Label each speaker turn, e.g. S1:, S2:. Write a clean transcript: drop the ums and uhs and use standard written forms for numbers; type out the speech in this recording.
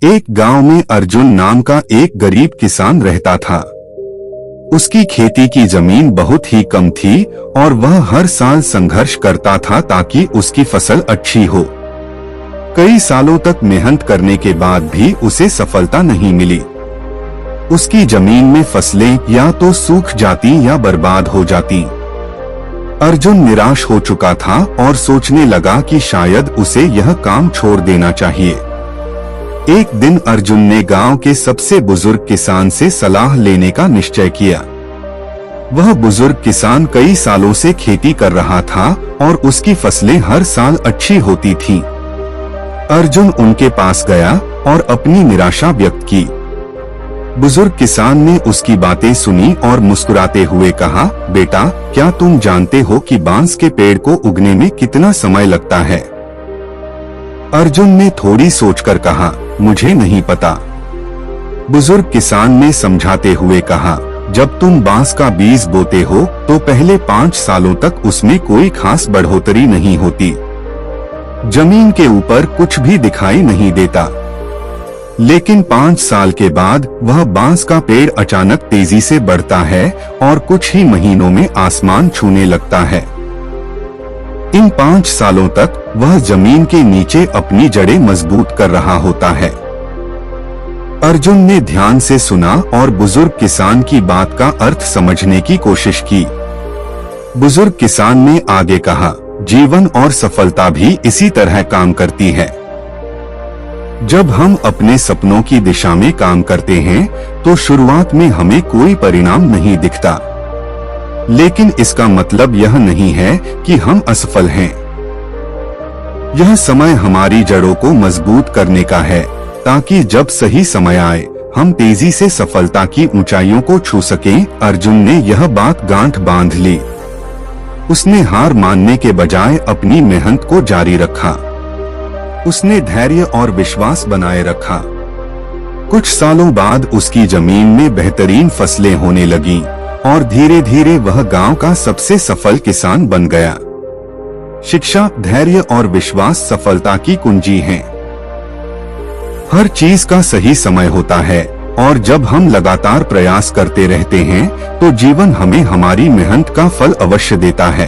S1: एक गांव में अर्जुन नाम का एक गरीब किसान रहता था। उसकी खेती की जमीन बहुत ही कम थी और वह हर साल संघर्ष करता था ताकि उसकी फसल अच्छी हो। कई सालों तक मेहनत करने के बाद भी उसे सफलता नहीं मिली। उसकी जमीन में फसलें या तो सूख जाती या बर्बाद हो जाती। अर्जुन निराश हो चुका था और सोचने लगा कि शायद उसे यह काम छोड़ देना चाहिए। एक दिन अर्जुन ने गांव के सबसे बुजुर्ग किसान से सलाह लेने का निश्चय किया। वह बुजुर्ग किसान कई सालों से खेती कर रहा था और उसकी फसलें हर साल अच्छी होती थीं। अर्जुन उनके पास गया और अपनी निराशा व्यक्त की। बुजुर्ग किसान ने उसकी बातें सुनी और मुस्कुराते हुए कहा, बेटा, क्या तुम जानते हो कि बांस के पेड़ को उगने में कितना समय लगता है? अर्जुन ने थोड़ी सोचकर कहा, मुझे नहीं पता। बुजुर्ग किसान ने समझाते हुए कहा, जब तुम बांस का बीज बोते हो तो पहले 5 सालों तक उसमें कोई खास बढ़ोतरी नहीं होती। जमीन के ऊपर कुछ भी दिखाई नहीं देता। लेकिन 5 साल के बाद वह बांस का पेड़ अचानक तेजी से बढ़ता है और कुछ ही महीनों में आसमान छूने लगता है। इन 5 सालों तक वह जमीन के नीचे अपनी जड़ें मजबूत कर रहा होता है। अर्जुन ने ध्यान से सुना और बुजुर्ग किसान की बात का अर्थ समझने की कोशिश की। बुजुर्ग किसान ने आगे कहा, जीवन और सफलता भी इसी तरह काम करती है। जब हम अपने सपनों की दिशा में काम करते हैं तो शुरुआत में हमें कोई परिणाम नहीं दिखता, लेकिन इसका मतलब यह नहीं है कि हम असफल हैं। यह समय हमारी जड़ों को मजबूत करने का है ताकि जब सही समय आए हम तेजी से सफलता की ऊंचाइयों को छू सकें। अर्जुन ने यह बात गांठ बांध ली। उसने हार मानने के बजाय अपनी मेहनत को जारी रखा। उसने धैर्य और विश्वास बनाए रखा। कुछ सालों बाद उसकी जमीन में बेहतरीन फसलें होने लगीं और धीरे धीरे वह गांव का सबसे सफल किसान बन गया। शिक्षा, धैर्य और विश्वास सफलता की कुंजी हैं। हर चीज का सही समय होता है और जब हम लगातार प्रयास करते रहते हैं तो जीवन हमें हमारी मेहनत का फल अवश्य देता है।